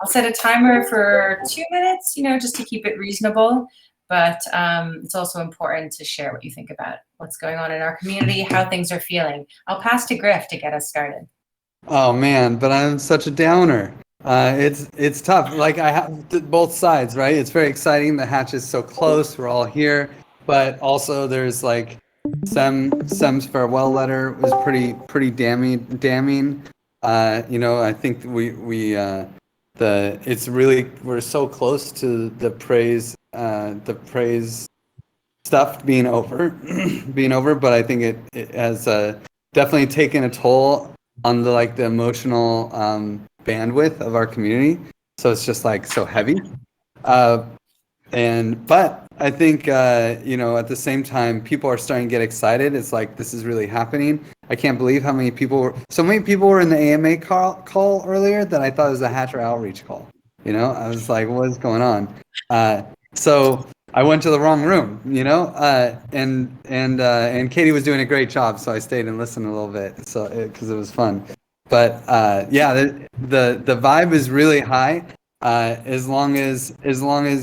I'll set a timer for 2 minutes, just to keep it reasonable. But it's also important to share what you think about what's going on in our community, how things are feeling. I'll pass to Griff to get us started. Oh man, but I'm such a downer. It's tough. Like I have both sides, right? It's very exciting. The hatch is so close. We're all here, but also there's like Sem's farewell letter was pretty damning. I think we're so close to the praise stuff being over, but I think it has definitely taken a toll on the emotional bandwidth of our community. So it's just like so heavy. But I think at the same time, people are starting to get excited. It's like this is really happening. I can't believe how many people were. So many people were in the AMA call earlier that I thought it was a Hatcher outreach call. I was like, what is going on? So I went to the wrong room. And Katie was doing a great job, so I stayed and listened a little bit, so because it was fun. But yeah, the vibe is really high. As long as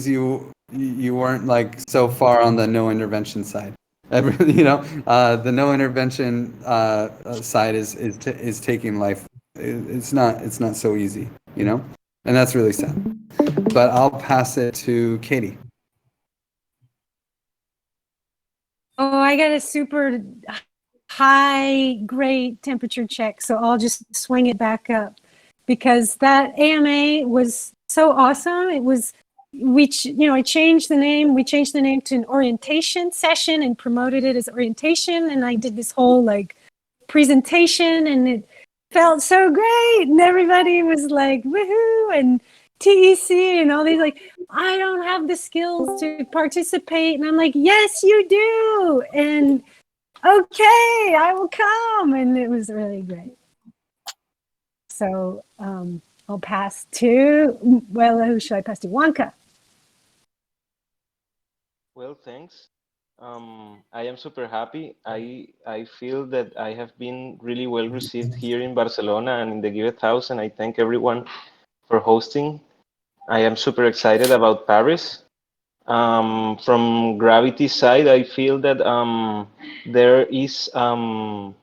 you weren't like so far on the no intervention side. The no intervention side is taking life. It's not so easy, and that's really sad. But I'll pass it to Katie. Oh, I got a super high, great temperature check, so I'll just swing it back up because that AMA was so awesome. It was, I changed the name. We changed the name to an orientation session and promoted it as orientation. And I did this whole presentation, and it felt so great. And everybody was like, woohoo, and TEC and all these I don't have the skills to participate. And I'm like, yes, you do. And okay, I will come. And it was really great. So I'll pass to, who should I pass to? Wonka. Well, thanks. I am super happy. I feel that I have been really well received here in Barcelona and in the Givet House, and I thank everyone for hosting. I am super excited about Paris. From Gravity side, I feel that there is some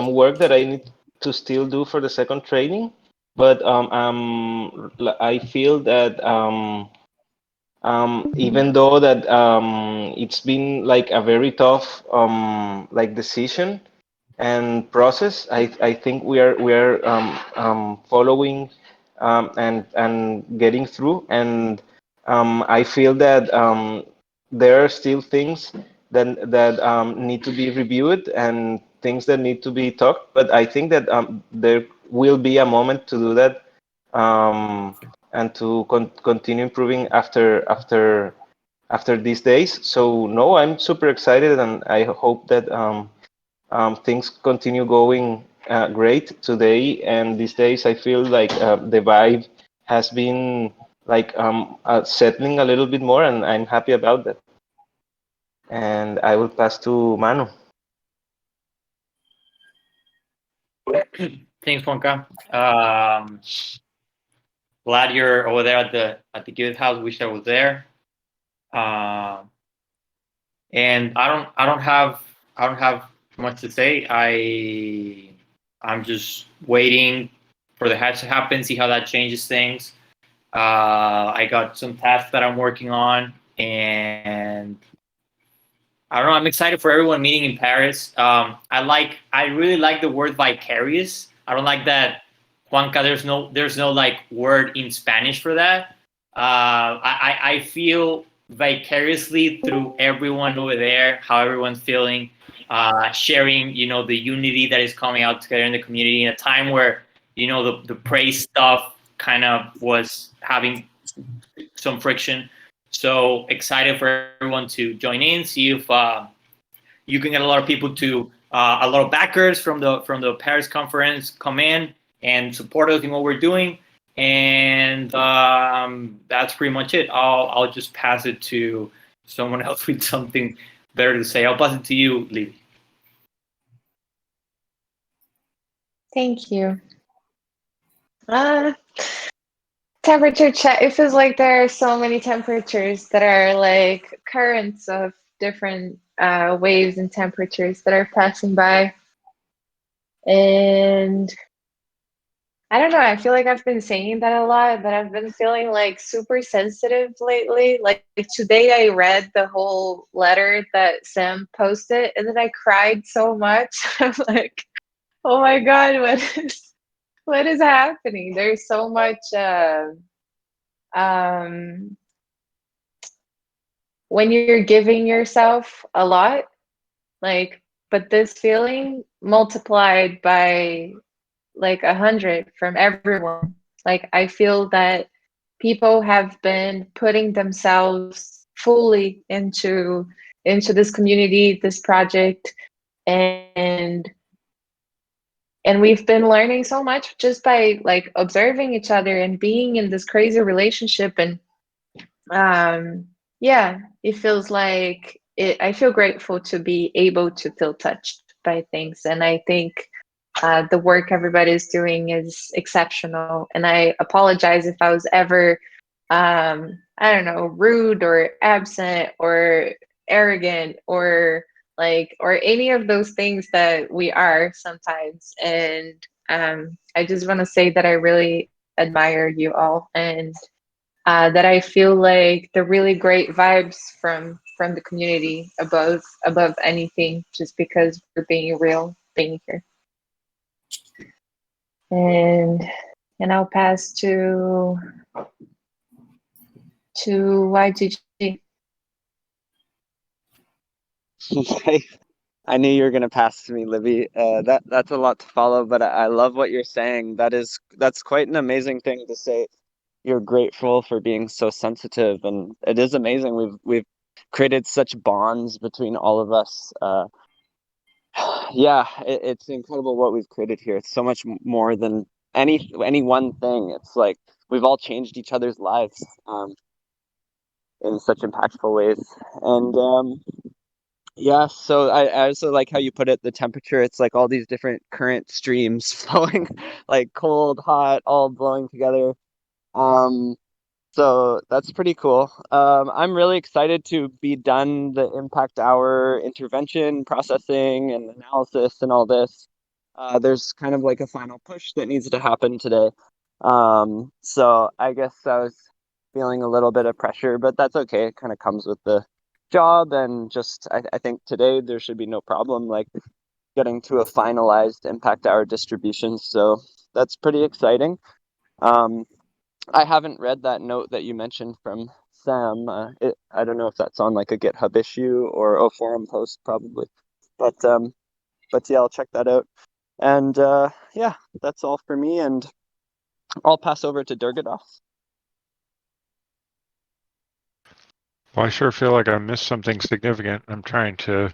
work that I need to still do for the second training, but I feel that even though that it's been a very tough decision and process, I think we are following and getting through, and I feel that there are still things that need to be reviewed and things that need to be talked, but I think that there will be a moment to do that and to continue improving after these days. So no, I'm super excited, and I hope that things continue going great today and these days. I feel like the vibe has been settling a little bit more, and I'm happy about that. And I will pass to Manu. Thanks, Wonka. Glad you're over there at the Givet House. Wish I was there. And I don't have much to say. I'm just waiting for the hatch to happen, see how that changes things. I got some tasks that I'm working on, and I don't know. I'm excited for everyone meeting in Paris. I really like the word vicarious. I don't like that, Juanca. There's no word in Spanish for that. I feel vicariously through everyone over there, how everyone's feeling, sharing, the unity that is coming out together in the community in a time where, the praise stuff kind of was having some friction. So excited for everyone to join in, see if you can get a lot of people a lot of backers from the Paris conference come in and support us in what we're doing. And that's pretty much it. I'll just pass it to someone else with something better to say. I'll pass it to you, Lily. Thank you. Temperature check. It feels like there are so many temperatures that are like currents of different waves and temperatures that are passing by. And I don't know, I feel like I've been saying that a lot, but I've been feeling like super sensitive lately. Like today I read the whole letter that Sam posted and then I cried so much. I'm like, oh my God, what is happening? There's so much when you're giving yourself a lot, like, but this feeling multiplied by like 100 from everyone. Like, I feel that people have been putting themselves fully into this community, this project, and we've been learning so much just by like observing each other and being in this crazy relationship. And yeah, it feels like I feel grateful to be able to feel touched by things. And I think the work everybody is doing is exceptional. And I apologize if I was ever, I don't know, rude or absent or arrogant or or any of those things that we are sometimes. And I just want to say that I really admire you all, and that I feel like the really great vibes from the community above anything, just because we're being real, being here. And I'll pass to YGG. I knew you were going to pass to me, Libby. That's a lot to follow, but I love what you're saying. That's quite an amazing thing to say. You're grateful for being so sensitive, and it is amazing. We've created such bonds between all of us. Yeah, it's incredible what we've created here. It's so much more than any one thing. It's like we've all changed each other's lives in such impactful ways. And yeah, so I also like how you put it, the temperature. It's like all these different current streams flowing, like cold, hot, all blowing together. So that's pretty cool. I'm really excited to be done the impact hour intervention, processing, and analysis and all this. There's kind of like a final push that needs to happen today. So I guess I was feeling a little bit of pressure, but that's okay. It kind of comes with the job, and just I think today there should be no problem like getting to a finalized impact hour distribution. So that's pretty exciting. I haven't read that note that you mentioned from Sam. I don't know if that's on like a GitHub issue or a forum post probably, but yeah, I'll check that out. And yeah, that's all for me, and I'll pass over to Durgadas. Well, I sure feel like I missed something significant. I'm trying to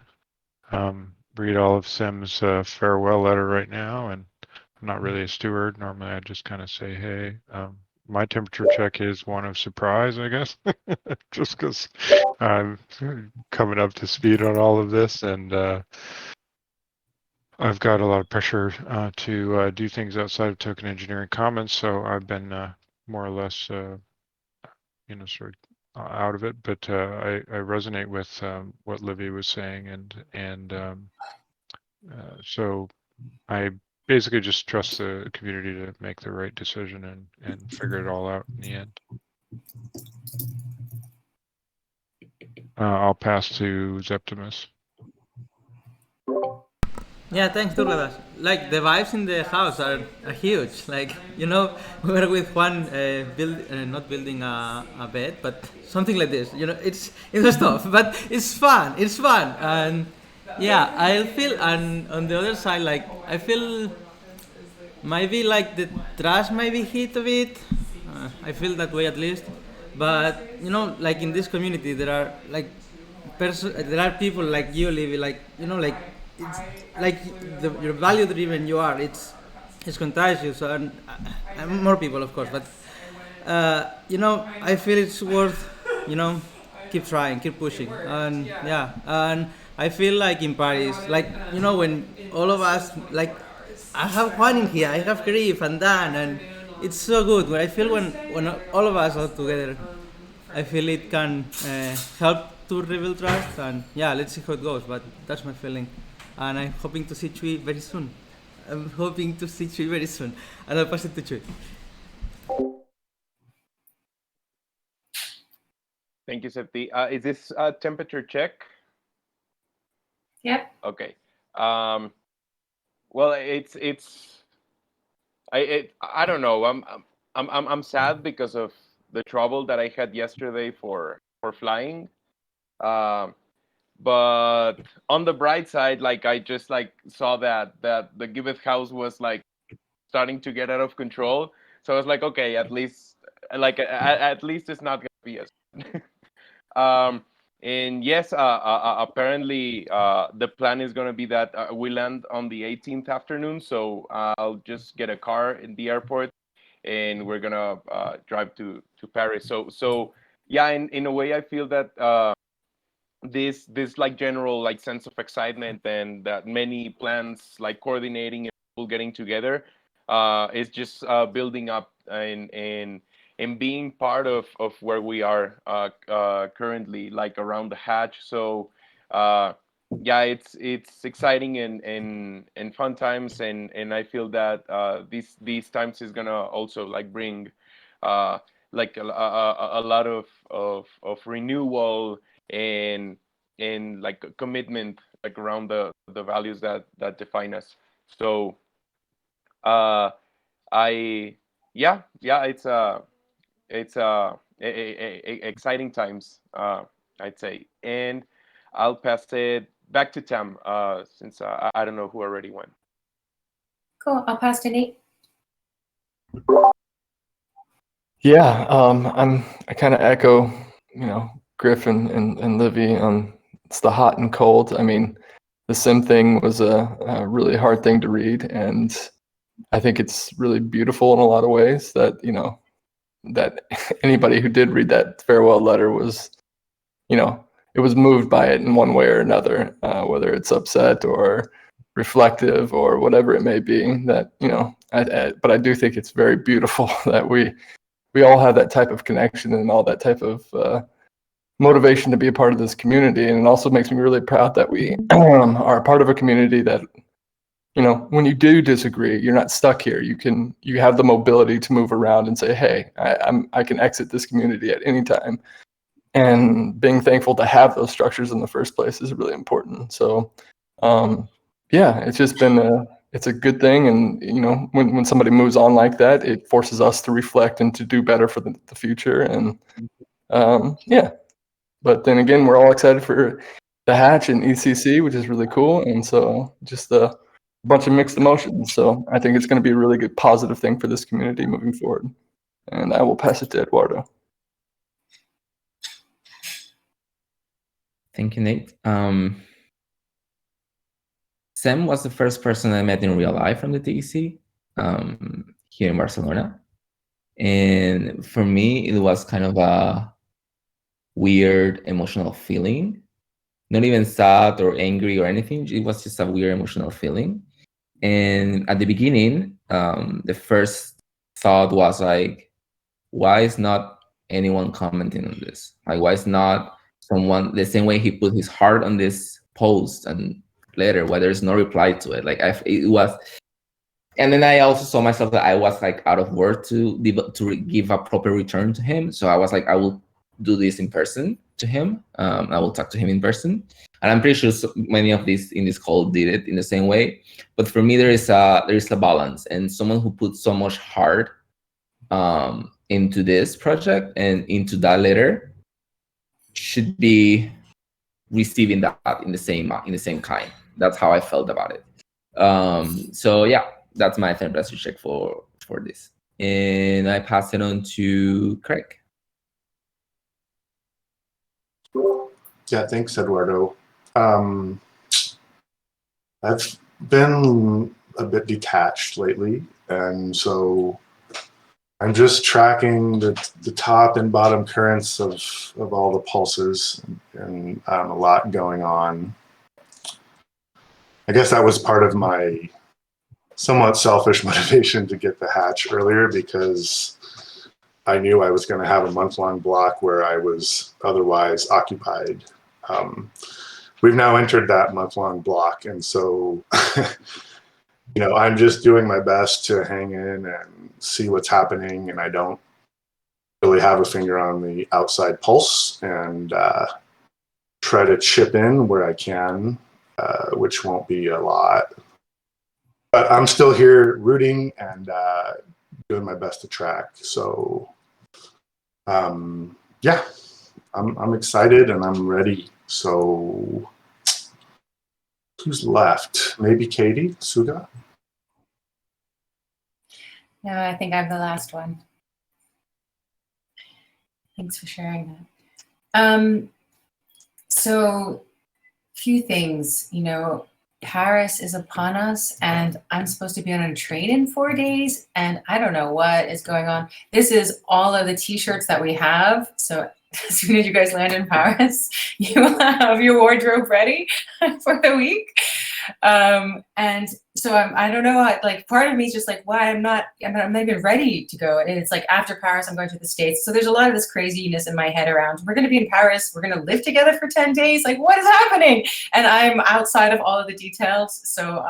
read all of Sim's farewell letter right now, and I'm not really a steward. Normally I just kind of say, hey, my temperature check is one of surprise, I guess, just because I'm coming up to speed on all of this, and I've got a lot of pressure to do things outside of token engineering commons, so I've been more or less, sort of out of it. But I resonate with what Livy was saying, and so I basically just trust the community to make the right decision and figure it all out in the end. I'll pass to Zeptimus. Yeah, thanks, Durgadas. Like, the vibes in the house are huge. Like, we were with Juan not building a bed, but something like this. It's tough, but it's fun. It's fun. And yeah, I feel, and on the other side, like, I feel maybe like the trash might be hit a bit. I feel that way at least. But, like in this community, there are like there are people like you, Livy, like, like, it's like your value driven you are, it's contagious. And more people, of course, but I feel it's worth, keep trying, keep pushing. And yeah, and I feel like in Paris, like, when all of us, like, I have Juan in here, I have Griff and Dan, and it's so good. What I feel when all of us are together, I feel it can help to rebuild trust. And yeah, let's see how it goes. But that's my feeling, and I'm hoping to see Chui very soon. I'm hoping to see Chui very soon, and I'll pass it to Chui. Thank you, Septi. Is this a temperature check? Yep. Okay. Well, I don't know. I'm sad because of the trouble that I had yesterday for flying. But on the bright side, like I just like saw that the Gibbeth house was like starting to get out of control. So I was like, okay, at least at least it's not gonna be as and yes, apparently the plan is going to be that we land on the 18th afternoon. So I'll just get a car in the airport, and we're gonna drive to Paris. So yeah, in a way, I feel that this like general like sense of excitement and that many plans like coordinating and people getting together is just building up and being part of where we are currently, like around the hatch. So yeah, it's exciting and fun times, and I feel that these times is gonna also like bring like a lot of renewal and like a commitment like around the values that define us. So I yeah, it's exciting times, I'd say. And I'll pass it back to Tam, since I don't know who already went. Cool. I'll pass to Nate. Yeah, I kind of echo, Griff and Livy on it's the hot and cold. I mean, the sim thing was a really hard thing to read, and I think it's really beautiful in a lot of ways that, that anybody who did read that farewell letter was, it was moved by it in one way or another, whether it's upset or reflective or whatever it may be. That, but I do think it's very beautiful that we all have that type of connection and all that type of motivation to be a part of this community. And it also makes me really proud that we are a part of a community that, when you do disagree, you're not stuck here. You have the mobility to move around and say, hey, I can exit this community at any time. And being thankful to have those structures in the first place is really important. So yeah, it's just been it's a good thing. And, when somebody moves on like that, it forces us to reflect and to do better for the future. And yeah, but then again, we're all excited for the hatch and ECC, which is really cool. And so just a bunch of mixed emotions. So I think it's going to be a really good positive thing for this community moving forward. And I will pass it to Eduardo. Thank you, Nate. Sam was the first person I met in real life from the TEC here in Barcelona. And for me, it was kind of a weird emotional feeling. Not even sad or angry or anything. It was just a weird emotional feeling. And at the beginning, the first thought was like, why is not anyone commenting on this? Like, why is not someone, the same way he put his heart on this post and letter, why there's no reply to it? Like, it was, and then I also saw myself that I was like out of words to give a proper return to him. So I was like, I will do this in person to him. I will talk to him in person. And I'm pretty sure many of these in this call did it in the same way. But for me, there is a balance, and someone who puts so much heart into this project and into that letter should be receiving that in the same kind. That's how I felt about it. So yeah, that's my temperature check for this, and I pass it on to Craig. Yeah, thanks, Eduardo. I've been a bit detached lately, and so I'm just tracking the top and bottom currents of all the pulses, and a lot going on. I guess that was part of my somewhat selfish motivation to get the hatch earlier because I knew I was going to have a month-long block where I was otherwise occupied. We've now entered that month-long block, and so you know, I'm just doing my best to hang in and see what's happening, and I don't really have a finger on the outside pulse, and try to chip in where I can, which won't be a lot. But I'm still here rooting and doing my best to track. So, yeah, I'm excited and I'm ready. So, who's left? Maybe Katie, Suga? No, I think I'm the last one. Thanks for sharing that. So, few things, you know, Paris is upon us and I'm supposed to be on a train in 4 days and I don't know what is going on. This is all of the t-shirts that we have. So as soon as you guys land in Paris, you will have your wardrobe ready for the week. And so I don't know, like part of me is just like, why I'm not even ready to go. And it's like after Paris, I'm going to the States. So there's a lot of this craziness in my head around, we're going to be in Paris. We're going to live together for 10 days. Like what is happening? And I'm outside of all of the details. So,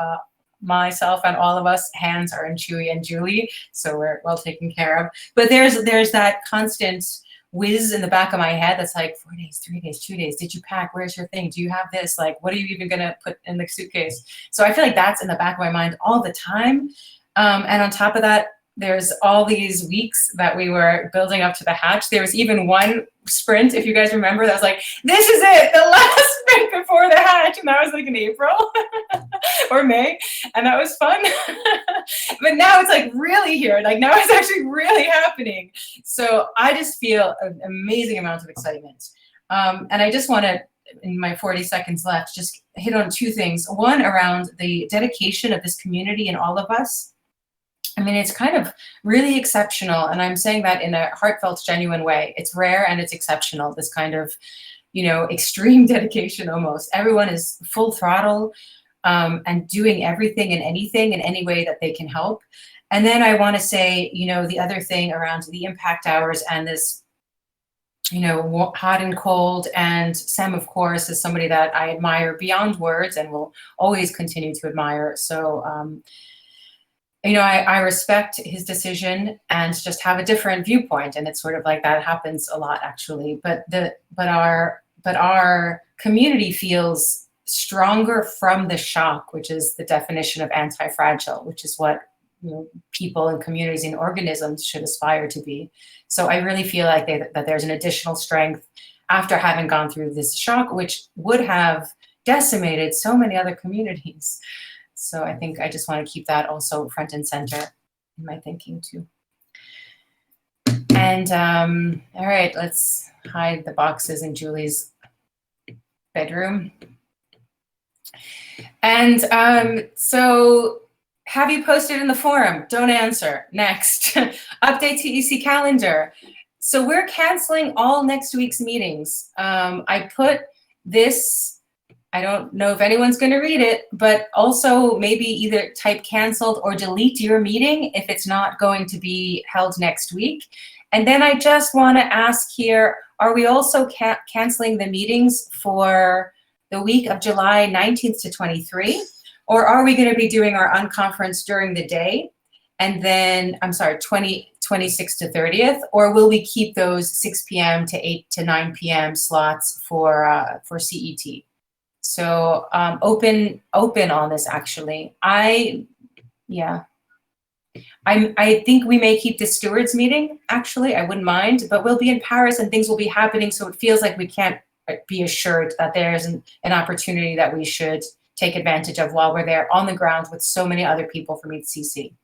myself and all of us, hands are in Chewy and Julie. So we're well taken care of. But there's that constant whiz in the back of my head that's like 4 days, 3 days, 2 days. Did you pack? Where's your thing? Do you have this? Like, what are you even gonna put in the suitcase? So I feel like that's in the back of my mind all the time. And on top of that, there's all these weeks that we were building up to the hatch. There was even one sprint, if you guys remember, that was like, this is it, the last sprint before the hatch. And that was like in April or May. And that was fun. But now it's like really here. Like now it's actually really happening. So I just feel an amazing amount of excitement. And I just want to, in my 40 seconds left, just hit on two things. One, around the dedication of this community and all of us. I mean, it's kind of really exceptional. And I'm saying that in a heartfelt, genuine way. It's rare and it's exceptional, this kind of, you know, extreme dedication almost. Everyone is full throttle and doing everything and anything in any way that they can help. And then I want to say, you know, the other thing around the impact hours and this, you know, hot and cold. And Sam, of course, is somebody that I admire beyond words and will always continue to admire. So, you know, I respect his decision and just have a different viewpoint. And it's sort of like that happens a lot, actually. But our community feels stronger from the shock, which is the definition of anti-fragile, which is what, you know, people and communities and organisms should aspire to be. So I really feel like that there's an additional strength after having gone through this shock, which would have decimated so many other communities. So I think I just want to keep that also front and center in my thinking too. And all right, let's hide the boxes in Julie's bedroom. And so have you posted in the forum? Don't answer. Next. Update TEC calendar. So we're canceling all next week's meetings. I put this, I don't know if anyone's going to read it, but also maybe either type canceled or delete your meeting if it's not going to be held next week. And then I just want to ask here, are we also canceling the meetings for the week of July 19th to 23? Or are we going to be doing our unconference during the day? And then, I'm sorry, 26th to 30th? Or will we keep those 6 p.m. to 8 to 9 p.m. slots for CET? So open on this, actually. I think we may keep the stewards meeting, actually. I wouldn't mind, but we'll be in Paris and things will be happening, so it feels like we can't be assured that there's an opportunity that we should take advantage of while we're there on the ground with so many other people from each CC.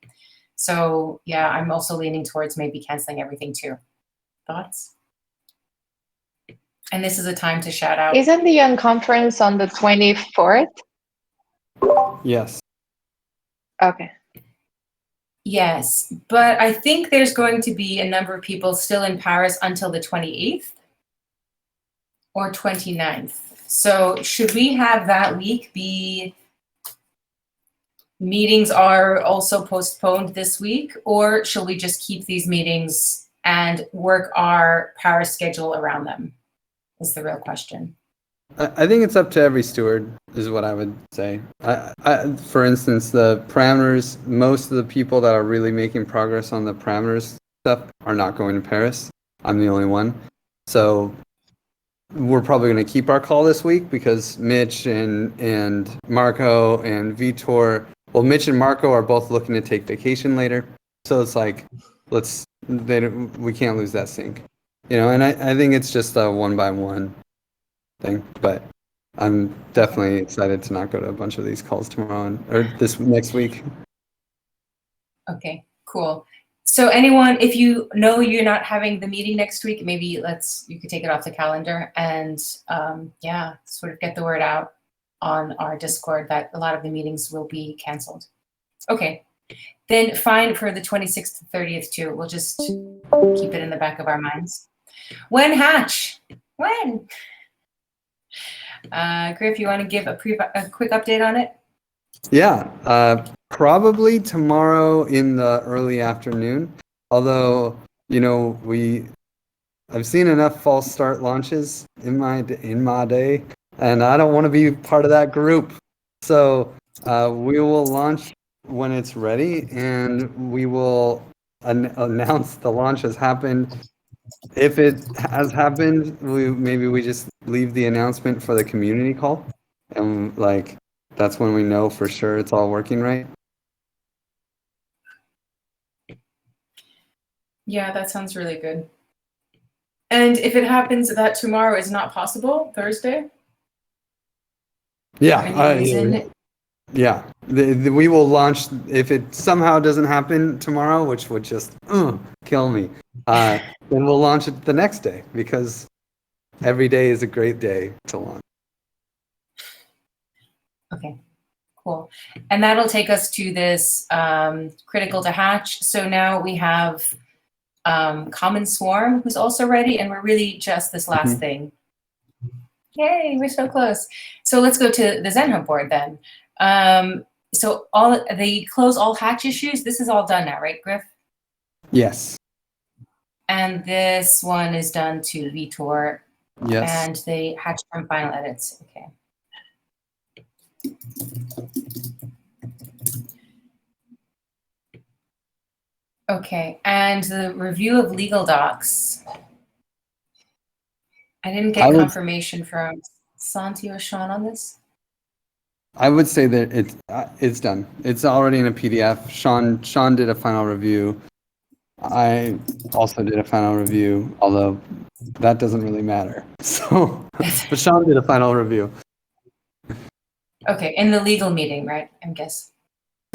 So yeah, I'm also leaning towards maybe canceling everything too. Thoughts? And this is a time to shout out. Isn't the unconference on the 24th? Yes. Okay. Yes, but I think there's going to be a number of people still in Paris until the 28th or 29th. So should we have that week be meetings are also postponed this week, or shall we just keep these meetings and work our power schedule around them? Is the real question. I think it's up to every steward, is what I would say. For instance, the parameters, most of the people that are really making progress on the parameters stuff are not going to Paris. I'm the only one. So we're probably going to keep our call this week because Mitch and Marco and Vitor, well, Mitch and Marco are both looking to take vacation later. So it's like, we can't lose that sync. And I think it's just a one-by-one thing, but I'm definitely excited to not go to a bunch of these calls tomorrow or this next week. Okay, cool. So anyone, if you know you're not having the meeting next week, maybe you could take it off the calendar and sort of get the word out on our Discord that a lot of the meetings will be canceled. Okay, then fine for the 26th to 30th too. We'll just keep it in the back of our minds. When Hatch? When? Griff, you want to give a quick update on it? Yeah, probably tomorrow in the early afternoon. Although, I've seen enough false start launches in my day, and I don't want to be part of that group. So we will launch when it's ready, and we will announce the launch has happened. If it has happened, maybe we just leave the announcement for the community call, and that's when we know for sure it's all working right. Yeah, that sounds really good. And if it happens that tomorrow is not possible, Thursday? Yeah, we will launch if it somehow doesn't happen tomorrow, which would just kill me. Then we'll launch it the next day because every day is a great day to launch. Okay, cool. And that'll take us to this critical to hatch. So now we have Common Swarm, who's also ready, and we're really just this last thing. Yay, we're so close. So let's go to the Zen Hub board then. So they close all hatch issues. This is all done now, right, Griff? Yes. And this one is done to Vitor. Yes. And they hatch from final edits. Okay. Okay, and the review of legal docs. I didn't get confirmation from Santi or Sean on this. I would say that it's done. It's already in a PDF. Sean did a final review. I also did a final review, although that doesn't really matter. So, but Sean did a final review. Okay, in the legal meeting, right? I guess.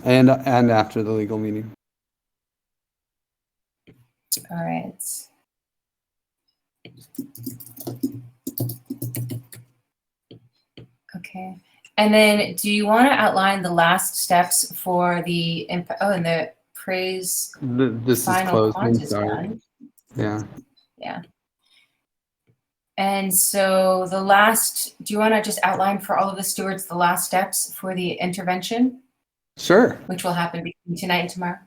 And after the legal meeting. All right. Okay. And then do you want to outline the last steps for the and the praise this final is font is closed. done? Yeah. Yeah. And so the last, do you want to just outline for all of the stewards the last steps for the intervention? Sure. Which will happen between tonight and tomorrow?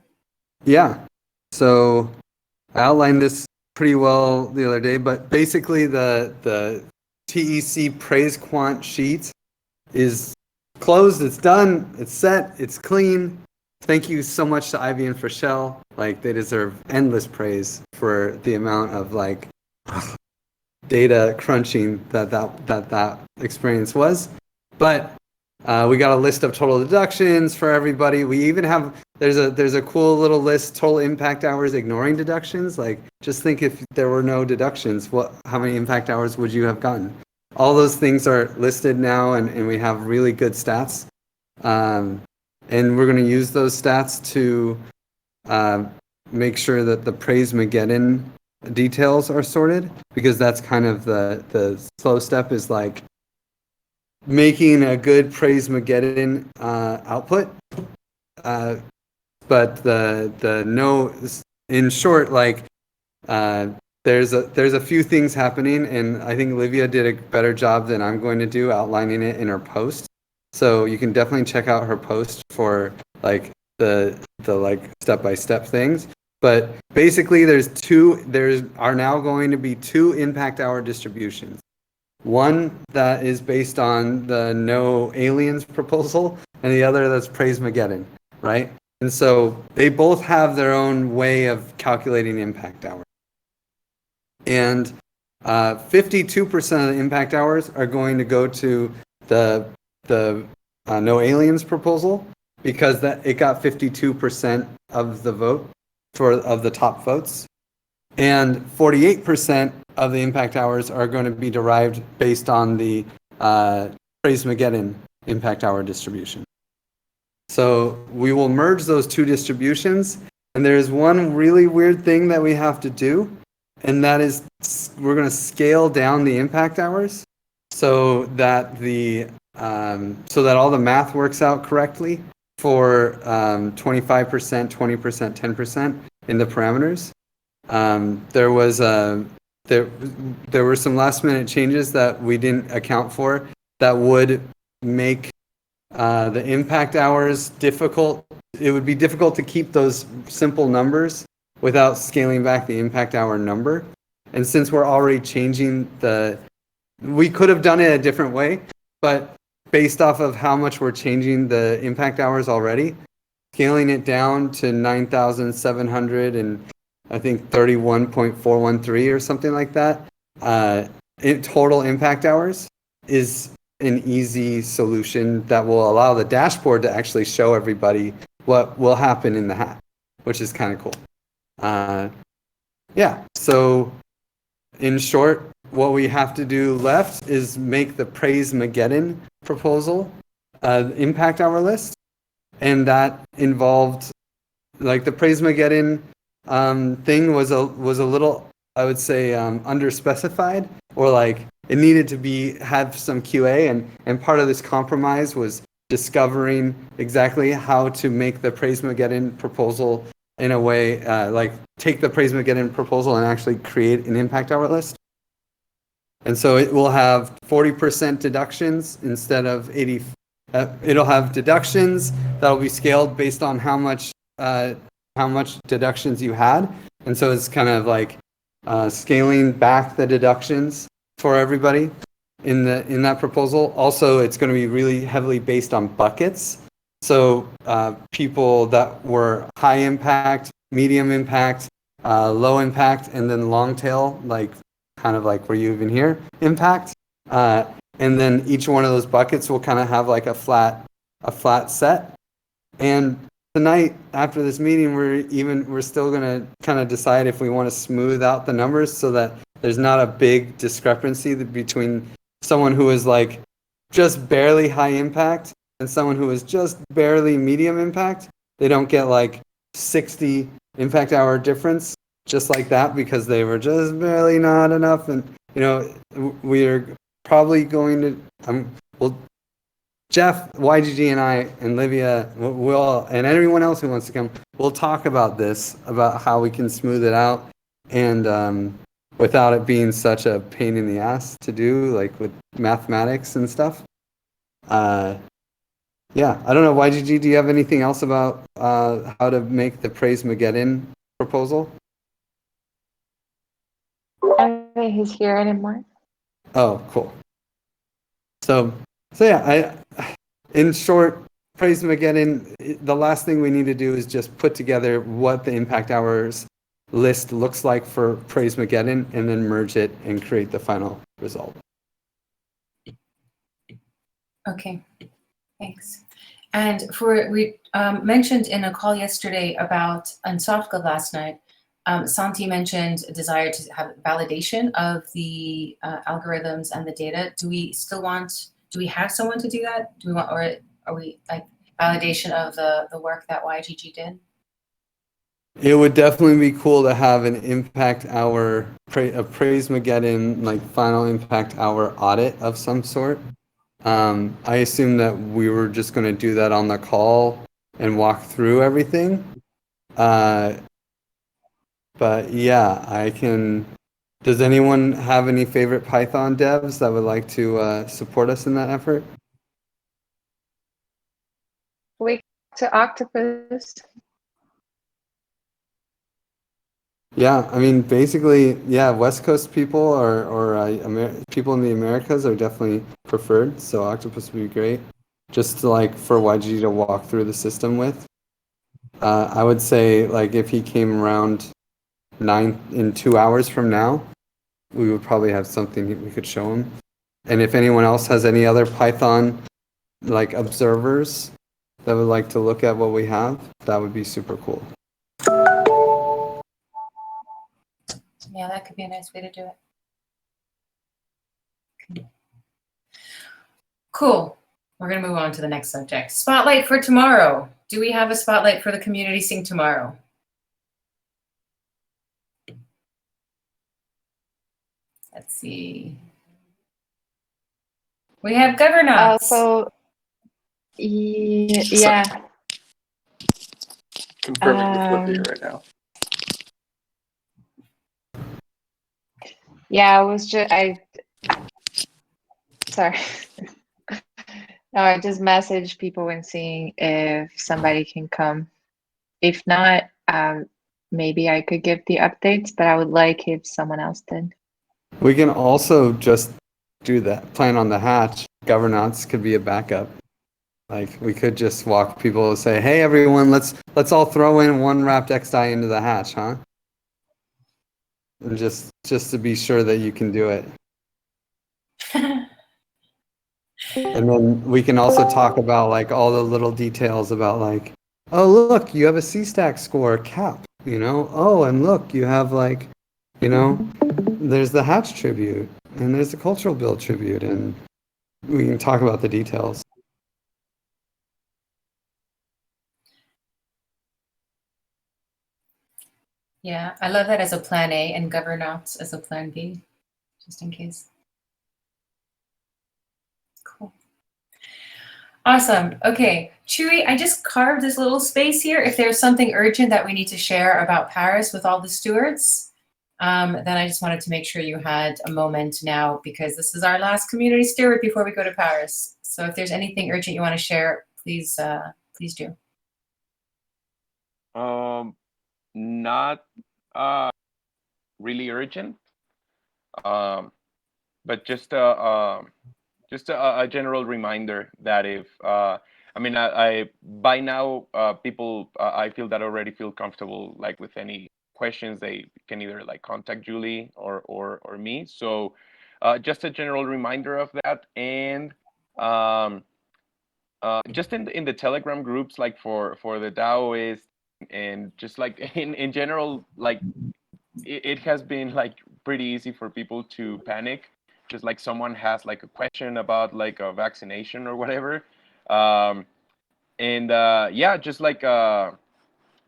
Yeah. So I outlined this pretty well the other day, but basically the TEC praise quant sheet is closed, it's done, it's set, it's clean. Thank you so much to Ivy and Frashell. They deserve endless praise for the amount of data crunching that experience was. But we got a list of total deductions for everybody. We even have there's a cool little list, total impact hours ignoring deductions. Just think if there were no deductions, how many impact hours would you have gotten? All those things are listed now, and we have really good stats. And we're going to use those stats to make sure that the Praise-Mageddon details are sorted, because that's kind of the slow step is making a good Praise-Mageddon output. But the no, in short, there's a few things happening, and I think Livia did a better job than I'm going to do outlining it in her post. So you can definitely check out her post for like the like step-by-step things. But basically there are now going to be 2 impact hour distributions. One that is based on the no aliens proposal, and the other that's Praise-Mageddon, right? And so they both have their own way of calculating impact hours. And 52% of the impact hours are going to go to the no aliens proposal, because it got 52% of the vote of the top votes. And 48% of the impact hours are going to be derived based on the Praise-Mageddon impact hour distribution. So we will merge those 2 distributions. And there's one really weird thing that we have to do, and that is we're going to scale down the impact hours so that all the math works out correctly for 25%, 20%, 10% in the parameters. There were some last minute changes that we didn't account for that would make the impact hours difficult. It would be difficult to keep those simple numbers without scaling back the impact hour number. And since we're already changing we could have done it a different way, but based off of how much we're changing the impact hours already, scaling it down to 9,700 and I think 31.413 or something like that, in total impact hours is an easy solution that will allow the dashboard to actually show everybody what will happen in the hat, which is kind of cool. Yeah, so in short, what we have to do left is make the Praise-Mageddon proposal impact hour list, and that involved, like, the Praise-Mageddon thing was a little, I would say, underspecified, or like it needed to have some QA, and part of this compromise was discovering exactly how to make the Praise-Mageddon proposal in a way, like take the Praise-Mageddon proposal and actually create an impact hour list. And so it will have 40% deductions instead of 80. It'll have deductions that will be scaled based on how much deductions you had. And so it's kind of like scaling back the deductions for everybody in that proposal. Also, it's going to be really heavily based on buckets. So people that were high impact, medium impact, low impact, and then long tail, like kind of like where you even here, impact. And then each one of those buckets will kind of have like a flat set. And tonight, after this meeting, we're still going to kind of decide if we want to smooth out the numbers so that there's not a big discrepancy between someone who is like just barely high impact and someone who is just barely medium impact. They don't get like 60 impact hour difference just like that because they were just barely not enough. And, you know, we're probably going to, Jeff, YGG, and I, and Livia, and anyone else who wants to come, we'll talk about this, about how we can smooth it out, and without it being such a pain in the ass to do, like with mathematics and stuff. Yeah, I don't know, YGG, do you have anything else about how to make the Praise-Mageddon proposal? I don't think he's here anymore. Oh, cool. So yeah, in short, Praise-Mageddon, the last thing we need to do is just put together what the impact hours list looks like for Praise-Mageddon and then merge it and create the final result. Okay, thanks. And we mentioned in a call yesterday about, on SoftCode last night, Santi mentioned a desire to have validation of the algorithms and the data. Do we have someone to do that? Do we want, or are we like validation of the work that YGG did? It would definitely be cool to have an impact hour, a Praise-Mageddon, like final impact hour audit of some sort. I assume that we were just going to do that on the call and walk through everything. But yeah, I can. Does anyone have any favorite Python devs that would like to support us in that effort? Wake to Octopus. Yeah, I mean, basically, yeah, West Coast people or people in the Americas are definitely preferred. So Octopus would be great, just to, like, for YG to walk through the system with. I would say, like, if he came around 2 hours from now, we would probably have something we could show him. And if anyone else has any other Python, like, observers that would like to look at what we have, that would be super cool. Yeah, that could be a nice way to do it. Cool. We're going to move on to the next subject. Spotlight for tomorrow. Do we have a spotlight for the community sing tomorrow? Let's see. We have governance. Yeah. Confirming with Livia right now. Yeah, sorry. No, I just messaged people and seeing if somebody can come. If not, maybe I could give the updates, but I would like if someone else did. We can also just do that. Plan on the hatch. Governance could be a backup. Like, we could just walk people and say, "Hey, everyone, let's all throw in one wrapped XDI into the hatch, huh?" And just to be sure that you can do it. And then we can also talk about, like, all the little details about, like, oh, look, you have a C-stack score cap, you know? Oh, and look, you have, like, you know, there's the hatch tribute and there's the cultural build tribute, and we can talk about the details. Yeah, I love that as a plan A and governance as a plan B, just in case. Cool. Awesome. Okay, Chewy, I just carved this little space here. If there's something urgent that we need to share about Paris with all the stewards, then I just wanted to make sure you had a moment now, because this is our last community steward before we go to Paris. So if there's anything urgent you want to share, please do. Not really urgent, but just a general reminder that if I mean, I by now people I feel that already feel comfortable, like, with any questions, they can either, like, contact Julie or me. So just a general reminder of that, and just in the Telegram groups, like, for the Taoists, and just, like, in general, like, it has been, like, pretty easy for people to panic. Just, like, someone has, like, a question about, like, a vaccination or whatever, and yeah, just, like,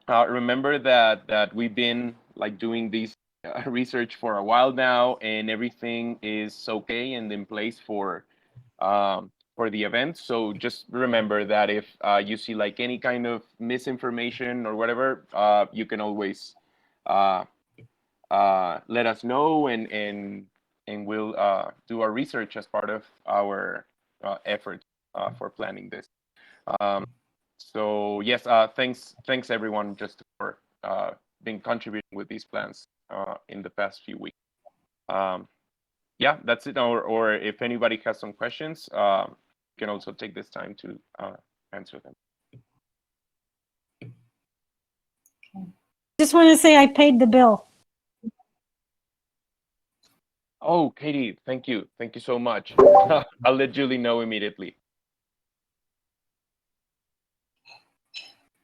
remember that we've been, like, doing this research for a while now, and everything is okay and in place for the event. So just remember that if you see, like, any kind of misinformation or whatever, you can always let us know, and we'll do our research as part of our effort for planning this. So yes, thanks everyone just for being contributing with these plans in the past few weeks. Yeah, that's it. Or if anybody has some questions, you can also take this time to answer them. Just want to say I paid the bill. Oh, Katie, thank you so much. I'll let Julie know immediately.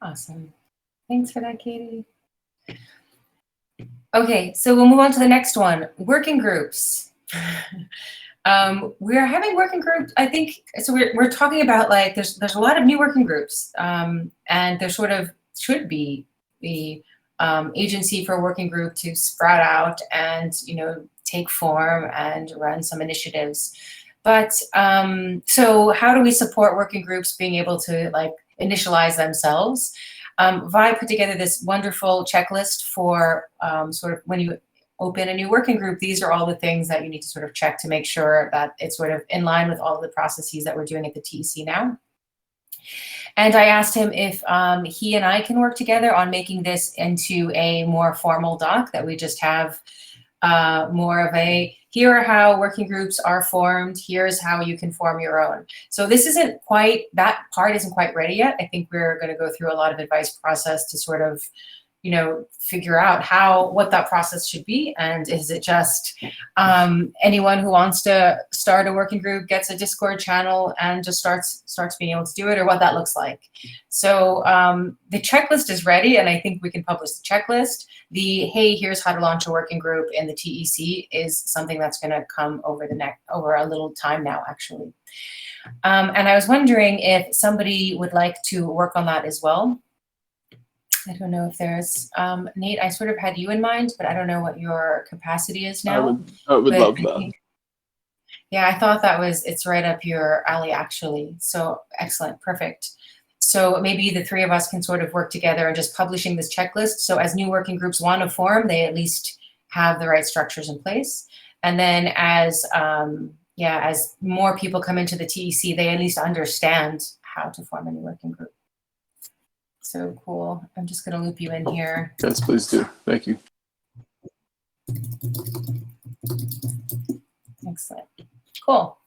Awesome. Thanks for that, Katie. Okay, so we'll move on to the next one, working groups. We're having working groups, I think, so we're talking about, like, there's a lot of new working groups, and there sort of should be the agency for a working group to sprout out and, you know, take form and run some initiatives. But so how do we support working groups being able to, like, initialize themselves? Vi put together this wonderful checklist for sort of when you open a new working group, these are all the things that you need to sort of check to make sure that it's sort of in line with all of the processes that we're doing at the TEC now. And I asked him if he and I can work together on making this into a more formal doc that we just have more of a, here are how working groups are formed, here's how you can form your own. So this isn't quite, that part isn't quite ready yet. I think we're going to go through a lot of advice process to sort of, you know, figure out what that process should be. And is it just anyone who wants to start a working group gets a Discord channel and just starts being able to do it, or what that looks like. So the checklist is ready, and I think we can publish the checklist. The, hey, here's how to launch a working group in the TEC is something that's going to come over a little time now, actually. And I was wondering if somebody would like to work on that as well. I don't know if there's, Nate, I sort of had you in mind, but I don't know what your capacity is now. I would love that. Yeah, I thought it's right up your alley, actually. So excellent, perfect. So maybe the three of us can sort of work together and just publishing this checklist. So as new working groups want to form, they at least have the right structures in place. And then as more people come into the TEC, they at least understand how to form a new working group. So cool. I'm just going to loop you in here. Yes, please do. Thank you. Excellent. Cool.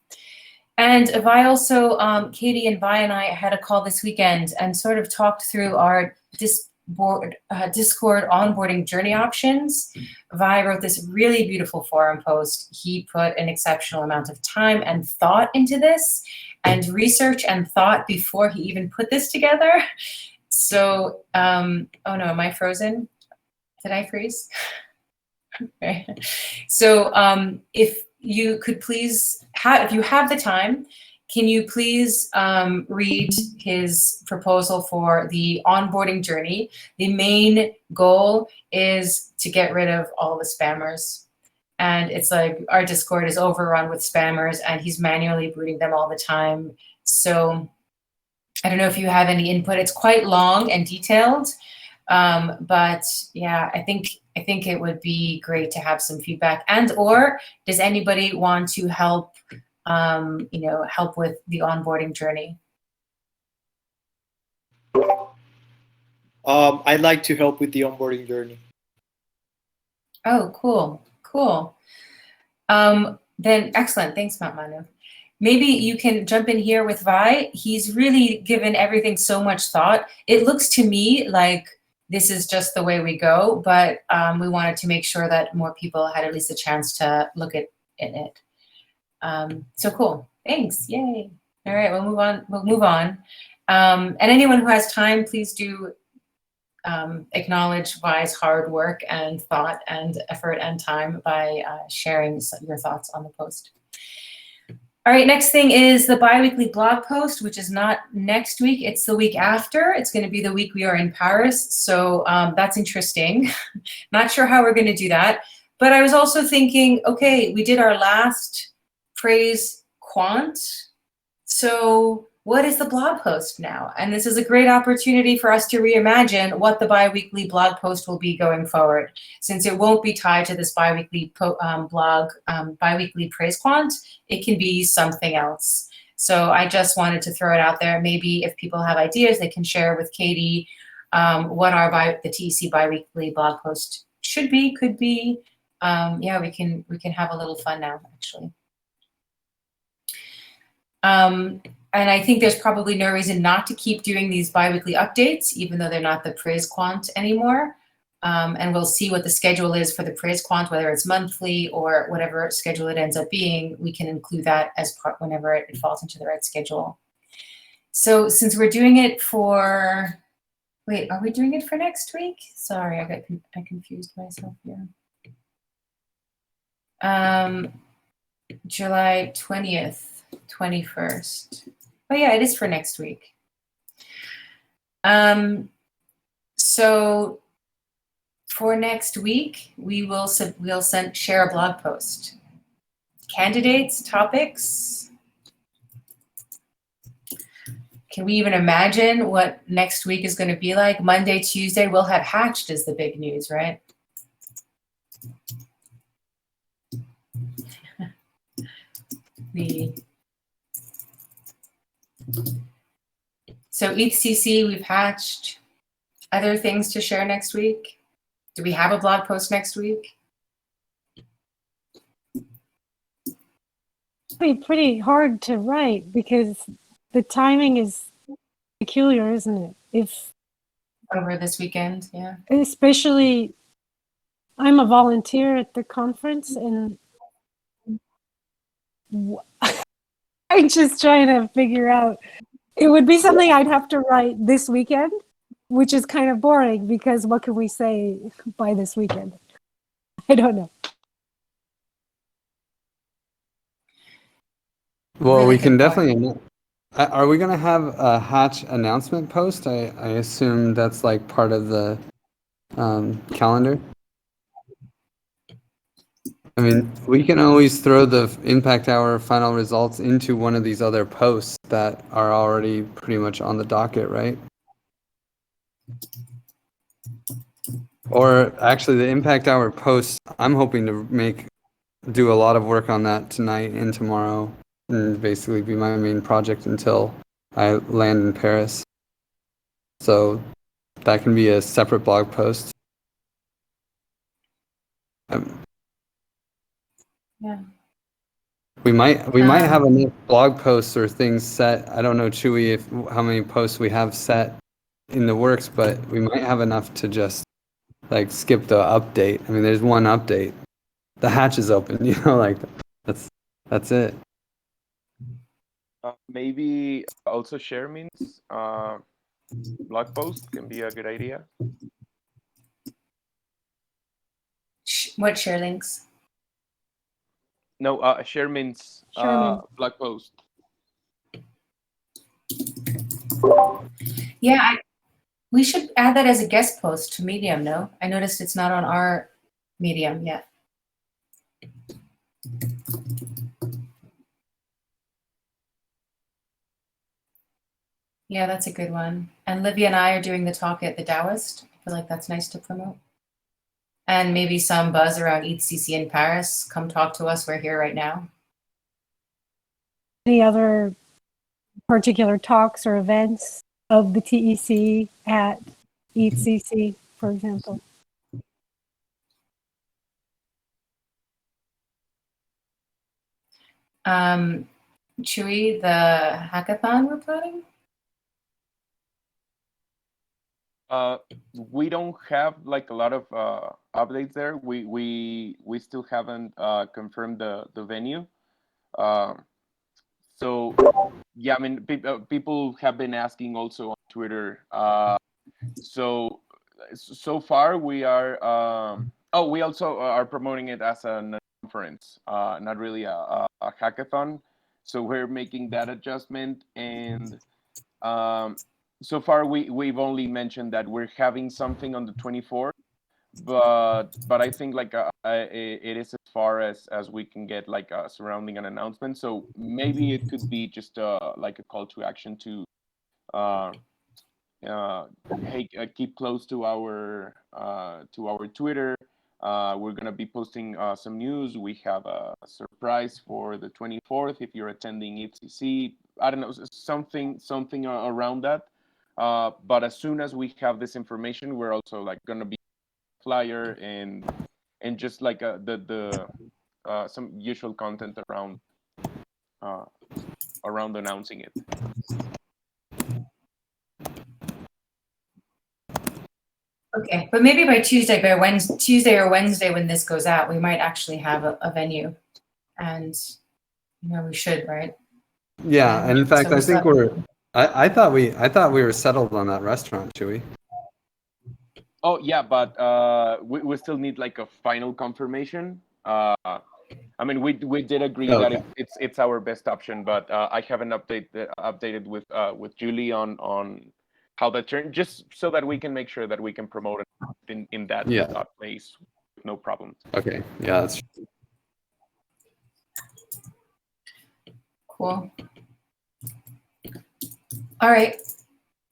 And Vi also, Katie and Vi and I had a call this weekend and sort of talked through our Discord onboarding journey options. Vi wrote this really beautiful forum post. He put an exceptional amount of time and thought into this, and research and thought before he even put this together. So, oh no, am I frozen? Did I freeze? Okay. So if you could please, if you have the time, can you please read his proposal for the onboarding journey? The main goal is to get rid of all the spammers. And it's like our Discord is overrun with spammers and he's manually booting them all the time. So I don't know if you have any input. It's quite long and detailed, but yeah, I think it would be great to have some feedback. And or does anybody want to help, help with the onboarding journey? I'd like to help with the onboarding journey. Oh, cool. Then excellent. Thanks, Manu. Maybe you can jump in here with Vi. He's really given everything so much thought. It looks to me like this is just the way we go, but we wanted to make sure that more people had at least a chance to look at it. So cool. Thanks. Yay. All right, we'll move on. And anyone who has time, please do acknowledge Vi's hard work and thought and effort and time by sharing your thoughts on the post. All right, next thing is the bi-weekly blog post, which is not next week, it's the week after. It's going to be the week we are in Paris, so that's interesting. Not sure how we're going to do that, but I was also thinking, okay, we did our last praise quant, so what is the blog post now? And this is a great opportunity for us to reimagine what the bi-weekly blog post will be going forward. Since it won't be tied to this bi-weekly bi-weekly praise quant, it can be something else. So I just wanted to throw it out there. Maybe if people have ideas, they can share with Katie what the TEC bi-weekly blog post should be, could be. Yeah, we can have a little fun now, actually. And I think there's probably no reason not to keep doing these bi-weekly updates, even though they're not the praise quant anymore. And we'll see what the schedule is for the praise quant, whether it's monthly or whatever schedule it ends up being. We can include that as part whenever it falls into the right schedule. So since we're doing it for, wait, are we doing it for next week? Sorry, I confused myself here. July 20th, 21st. Oh yeah, it is for next week. So for next week, we'll share a blog post. Candidates, topics. Can we even imagine what next week is going to be like? Monday, Tuesday, we'll have Hatched is the big news, right? So So ETHCC, we've hatched. Other things to share next week? Do we have a blog post next week? It'll be pretty hard to write because the timing is peculiar, isn't it? If Over this weekend, yeah. especially, I'm a volunteer at the conference, and I'm just trying to figure out. It would be something I'd have to write this weekend, which is kind of boring because what can we say by this weekend? I don't know. Well, Really we can good point. definitely. Are we gonna have a hatch announcement post? I assume that's like part of the calendar. I mean, we can always throw the Impact Hour final results into one of these other posts that are already pretty much on the docket, right? Or actually, the Impact Hour post, I'm hoping to do a lot of work on that tonight and tomorrow, and basically be my main project until I land in Paris. So that can be a separate blog post. Yeah. We might have enough blog posts or things set. I don't know, Chewy, how many posts we have set in the works, but we might have enough to just like skip the update. I mean, there's one update. The hatch is open, like that's it. Maybe also share means blog post can be a good idea. What share links? No, share means blog post. Yeah, we should add that as a guest post to Medium, no? I noticed it's not on our Medium yet. Yeah, that's a good one. And Livia and I are doing the talk at the Taoist. I feel like that's nice to promote. And maybe some buzz around ETHCC in Paris. Come talk to us. We're here right now. Any other particular talks or events of the TEC at ETHCC, for example? Chewy, the hackathon we're planning? We don't have like a lot of updates there. We still haven't confirmed the venue. So yeah, I mean, people have been asking also on Twitter. So far we are. We also are promoting it as a conference, not really a hackathon. So we're making that adjustment, and so far we've only mentioned that we're having something on the 24th, but I think like it is as far as we can get like surrounding an announcement. So maybe it could be just like a call to action to hey, keep close to our Twitter. We're gonna be posting some news. We have a surprise for the 24th if you're attending ETHCC. I don't know, something around that. But as soon as we have this information, we're also like gonna be flyer and just like the some usual content around announcing it. Okay, but maybe by Tuesday or Wednesday when this goes out, we might actually have a venue, and we should, right? Yeah, and in fact, I think I thought we were settled on that restaurant, Chewy. Oh yeah, but we still need like a final confirmation. I mean, we did agree that it's our best option, but I haven't updated with Julie on how that turned, just so that we can make sure that we can promote it in that place, no problem. Okay, yeah, that's cool. All right,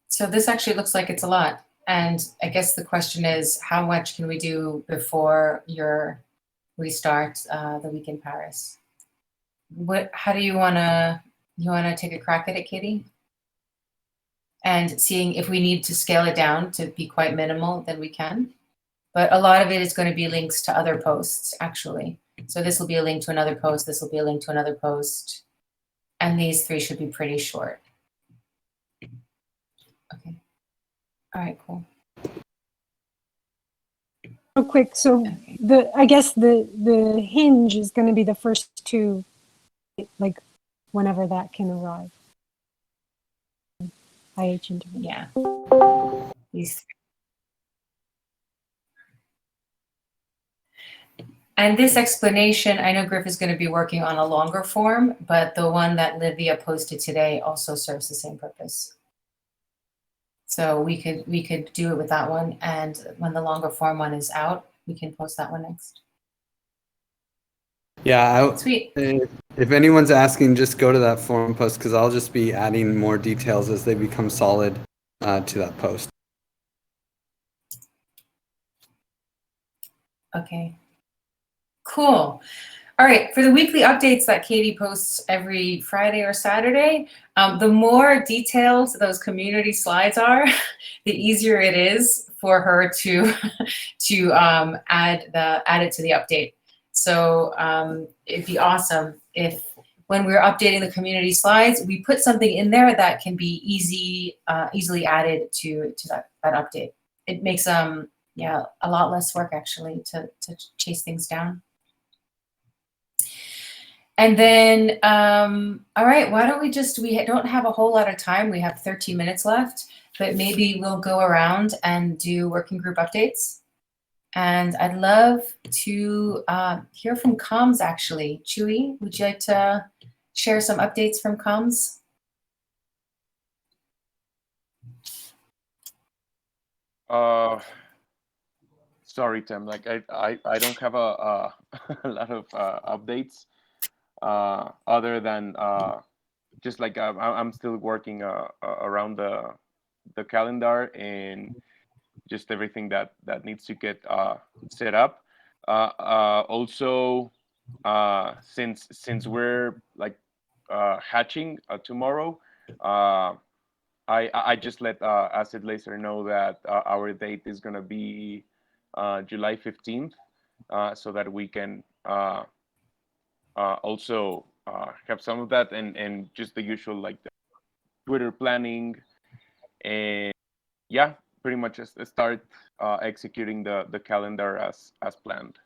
so this actually looks like it's a lot, and I guess the question is, how much can we do before your restart the week in Paris? How do you wanna take a crack at it, Katie? and seeing if we need to scale it down to be quite minimal, then we can. But a lot of it is going to be links to other posts, actually. So this will be a link to another post. This will be a link to another post. And these 3 should be pretty short. Okay. All right, cool. Real quick, so I guess the hinge is going to be the first 2, like whenever that can arrive. IH interview. Yeah. These. And this explanation, I know Griff is going to be working on a longer form, but the one that Livia posted today also serves the same purpose. So we could do it with that one, and when the longer form one is out, we can post that one next. Yeah, Sweet. If anyone's asking, just go to that forum post because I'll just be adding more details as they become solid to that post. Okay. Cool. All right, for the weekly updates that Katie posts every Friday or Saturday, the more detailed those community slides are, the easier it is for her to add it to the update. So it'd be awesome if when we're updating the community slides, we put something in there that can be easily added to that update. It makes a lot less work actually to chase things down. And then, all right, why don't we don't have a whole lot of time. We have 13 minutes left, but maybe we'll go around and do working group updates. And I'd love to hear from comms, actually. Chewy, would you like to share some updates from comms? Sorry, Tim. Like I don't have a lot of updates other than just like I'm still working around the calendar and just everything that needs to get set up. Also, since we're like hatching tomorrow, I just let Acid Laser know that our date is gonna be July 15th, so that we can also have some of that and just the usual like the Twitter planning and yeah, pretty much start executing the calendar as planned.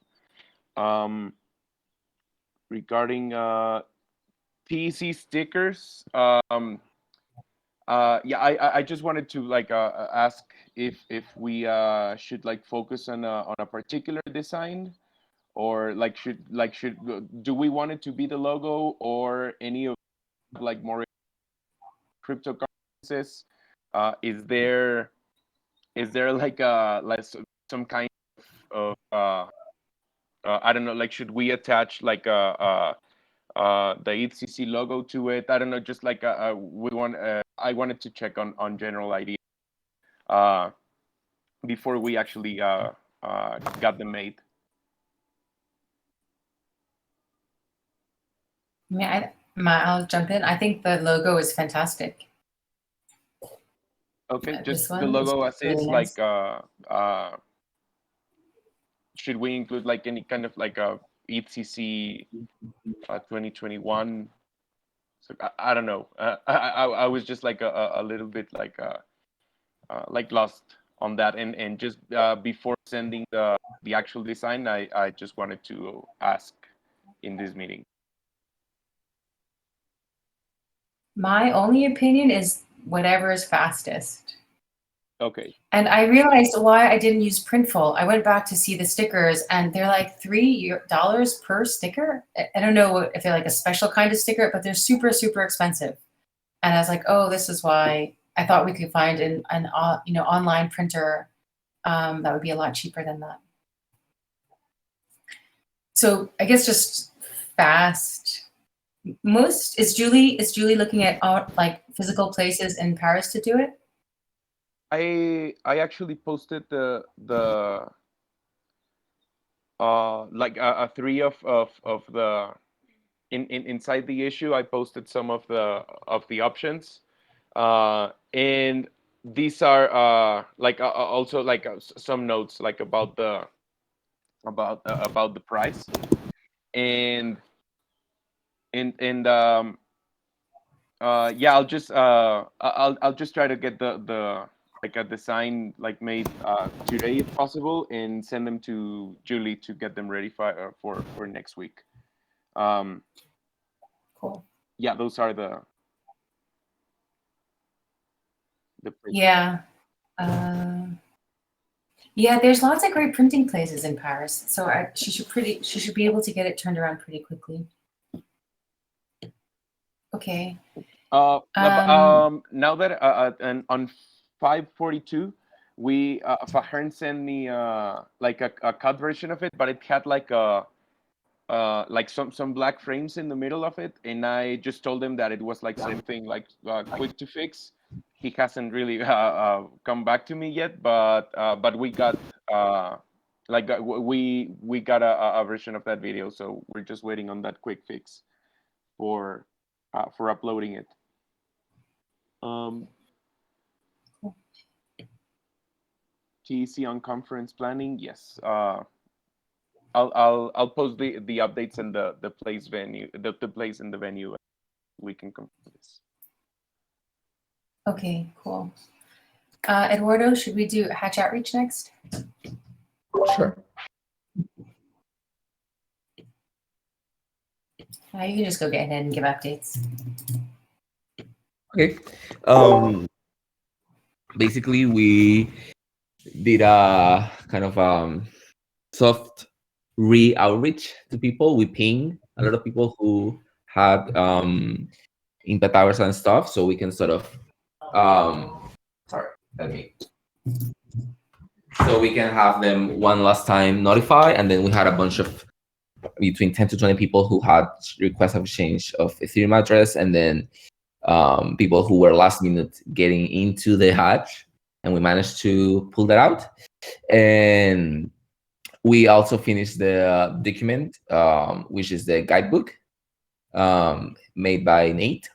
Regarding TEC stickers, yeah, I just wanted to like ask if we should like focus on a particular design, or do we want it to be the logo or any of like more cryptocurrencies? Is there like some kind of I don't know, like should we attach like the ETHCC logo to it? I don't know, just like I wanted to check on general ideas before we actually got them made. Yeah, I'll jump in. I think the logo is fantastic. Okay, just the logo as is, really nice. Like should we include like any kind of like a ETHCC 2021? So I don't know. I was just like a little bit like lost on that, and just before sending the actual design, I just wanted to ask in this meeting. My only opinion is whatever is fastest. Okay. And I realized why I didn't use Printful. I went back to see the stickers, and they're like $3 per sticker. I don't know if they're like a special kind of sticker, but they're super, super expensive. And I was like, oh, this is why I thought we could find an online printer that would be a lot cheaper than that. So I guess just fast. Is Julie looking at like physical places in Paris to do it? I actually posted the like a three of the inside the issue. I posted some of the options. And these are like also like some notes like about the price, and yeah, I'll just try to get the like a design like made today if possible, and send them to Julie to get them ready for next week. Cool. Yeah, those are the Yeah. Yeah, there's lots of great printing places in Paris, so she should be able to get it turned around pretty quickly. Okay. Now that and on 542, we Fahern sent me like a cut version of it, but it had like like some black frames in the middle of it, and I just told him that it was like something like quick to fix. He hasn't really come back to me yet, but we got like we got a version of that video, so we're just waiting on that quick fix for uploading it. TEC on conference planning, yes. I'll post the updates and the place venue, the place in the venue. We can complete this. Okay, cool. Eduardo, should we do Hatch Outreach next? Sure. You can just go get ahead and give updates. Okay. Basically, we did a kind of soft re-outreach to people. We pinged a lot of people who had impact hours and stuff, so we can sort of so we can have them one last time notify, and then we had a bunch of between 10 to 20 people who had requests of change of Ethereum address, and then people who were last minute getting into the hatch, and we managed to pull that out. And we also finished the document, which is the guidebook made by Nate.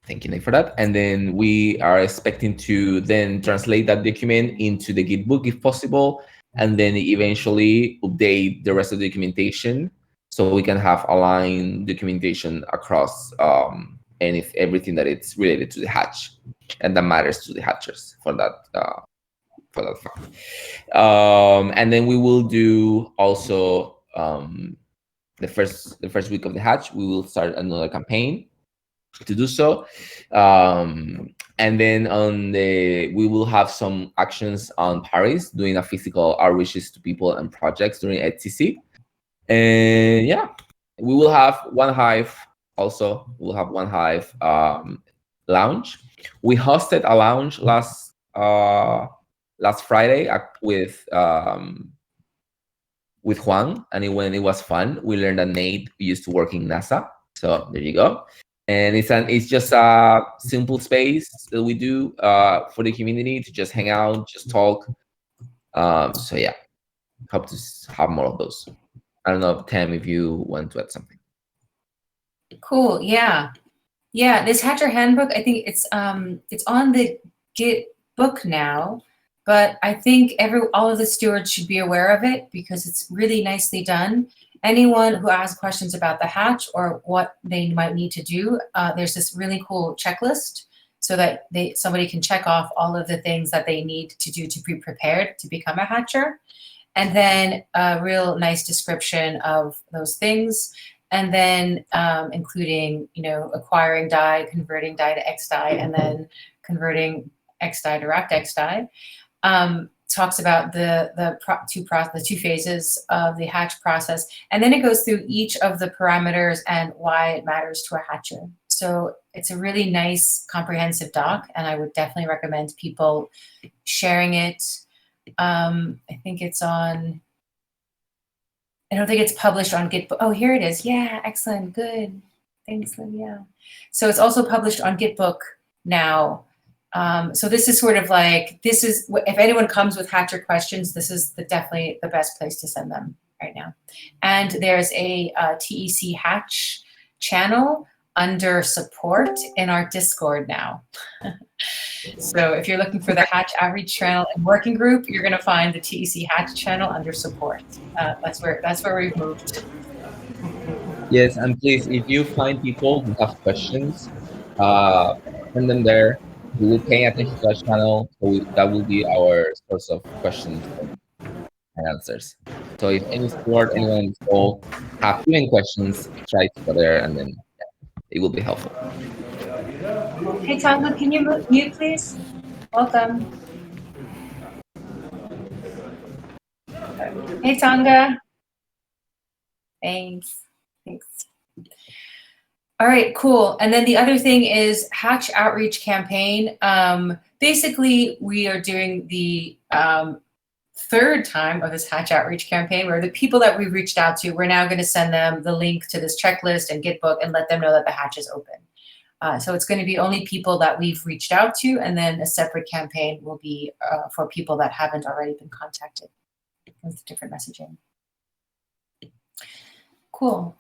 Thank you, Nate, for that. And then we are expecting to then translate that document into the Gitbook if possible, and then eventually update the rest of the documentation so we can have aligned documentation across everything that it's related to the hatch and that matters to the hatchers for that fact. And then we will do also the first week of the hatch, we will start another campaign to do so. And then we will have some actions on Paris, doing a physical outreaches to people and projects during ETC. And yeah, we will have one Hive also. We'll have one Hive lounge. We hosted a lounge last Friday with Juan, and it was fun. We learned that Nate used to work in NASA, so there you go. And it's just a simple space that we do for the community to just hang out, just talk. So yeah, hope to have more of those. I don't know, Tam, if you want to add something. Cool. Yeah. This Hatcher Handbook, I think it's on the Git book now, but I think all of the stewards should be aware of it because it's really nicely done. Anyone who has questions about the hatch or what they might need to do, there's this really cool checklist so that somebody can check off all of the things that they need to do to be prepared to become a hatcher. And then a real nice description of those things. And then including, acquiring DAI, converting DAI to XDAI, and then converting XDAI to wrapped XDAI. Talks about the two phases of the hatch process, and then it goes through each of the parameters and why it matters to a hatcher. So it's a really nice, comprehensive doc, and I would definitely recommend people sharing it. I think it's on. I don't think it's published on Gitbook. Oh, here it is. Yeah, excellent, good. Thanks, Livia. So it's also published on Gitbook now. So this is sort of like, if anyone comes with hatcher questions, this is definitely the best place to send them right now. And there's a TEC Hatch channel under support in our Discord now. So if you're looking for the Hatch Outreach Channel and Working Group, you're going to find the TEC Hatch channel under support. That's where we've moved. Yes, and please, if you find people who have questions, send them there. We will pay attention to that channel, so that will be our source of questions and answers. So if any steward, anyone in this call have even questions, try to go there, and then it will be helpful. Hey, Tonga, can you mute, please? Welcome. Hey, Tonga. Thanks. All right, cool. And then the other thing is Hatch Outreach Campaign. Basically, we are doing the third time of this Hatch Outreach Campaign, where the people that we've reached out to, we're now going to send them the link to this checklist and Gitbook and let them know that the hatch is open. So it's going to be only people that we've reached out to, and then a separate campaign will be for people that haven't already been contacted with different messaging. Cool.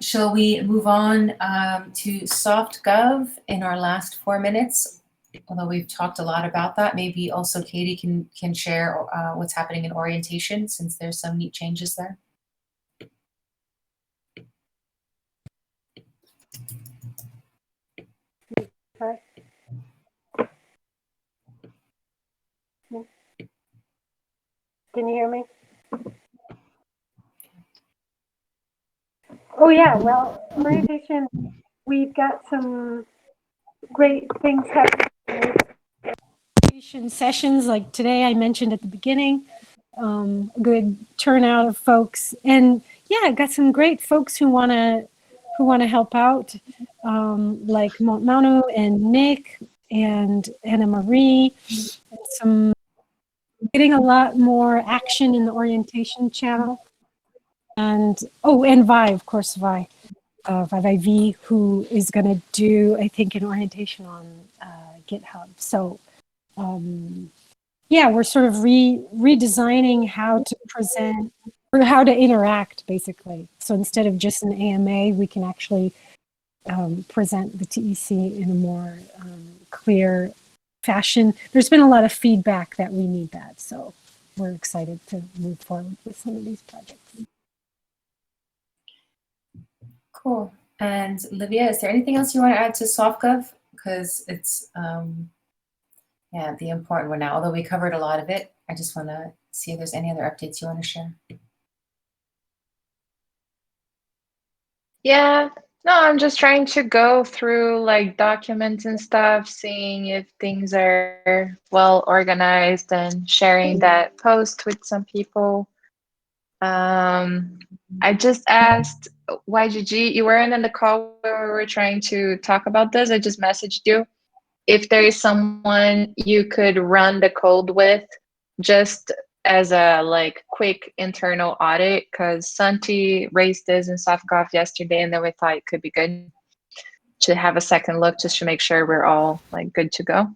Shall we move on to SoftGov in our last 4 minutes? Although we've talked a lot about that, maybe also Katie can share what's happening in orientation, since there's some neat changes there. Okay. Can you hear me? Oh yeah, well, orientation, we've got some great things happening. Orientation sessions like today I mentioned at the beginning, good turnout of folks, and yeah, got some great folks who want to help out, like Manu and Nick and Anna Marie, and some getting a lot more action in the orientation channel. And Vi, of course, Vi IV, who is going to do, I think, an orientation on GitHub. So, yeah, we're sort of redesigning how to present or how to interact, basically. So instead of just an AMA, we can actually present the TEC in a more clear fashion. There's been a lot of feedback that we need that, so we're excited to move forward with some of these projects. Cool. And Livia, is there anything else you want to add to SoftGov? Because it's yeah, the important one now. Although we covered a lot of it, I just want to see if there's any other updates you want to share. Yeah, no, I'm just trying to go through like documents and stuff, seeing if things are well organized and sharing that post with some people. I just asked YGG, you weren't in the call where we were trying to talk about this. I just messaged you. If there is someone you could run the code with, just as a like quick internal audit, because Santi raised this in SoftGov yesterday, and then we thought it could be good to have a second look just to make sure we're all like good to go.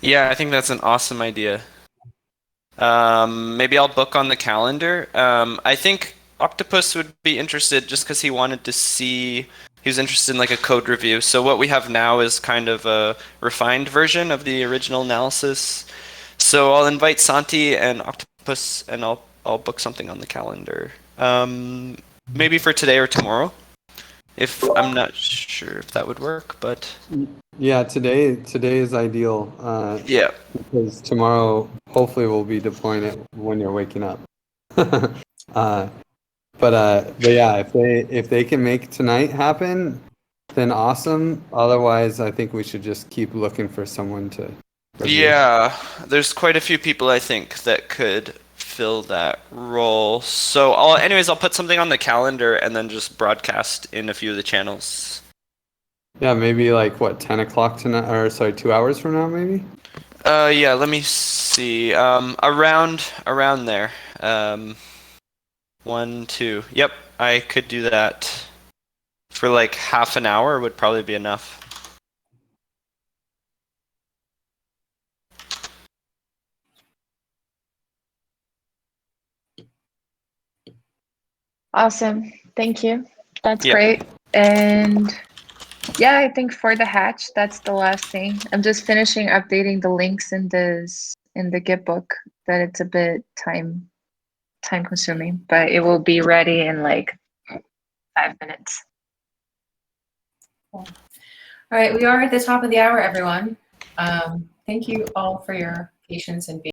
Yeah, I think that's an awesome idea. Maybe I'll book on the calendar. I think Octopus would be interested just because he wanted to see, he was interested in like a code review. So what we have now is kind of a refined version of the original analysis. So I'll invite Santi and Octopus, and I'll book something on the calendar. Maybe for today or tomorrow. If I'm not sure if that would work, but yeah, today is ideal. Yeah, because tomorrow hopefully we'll be deploying it when you're waking up. But yeah, if they can make tonight happen, then awesome. Otherwise, I think we should just keep looking for someone to review. Yeah, there's quite a few people I think that could fill that role. So I'll put something on the calendar and then just broadcast in a few of the channels. Yeah, maybe like what, 10 o'clock tonight, or sorry, 2 hours from now, maybe? Yeah, let me see. Around there. 1, 2. Yep, I could do that. For like half an hour would probably be enough. Awesome. Thank you. That's great. And yeah, I think for the hatch, that's the last thing. I'm just finishing updating the links in the Git book. That it's a bit time consuming, but it will be ready in like 5 minutes. Cool. All right, we are at the top of the hour, everyone. Thank you all for your patience and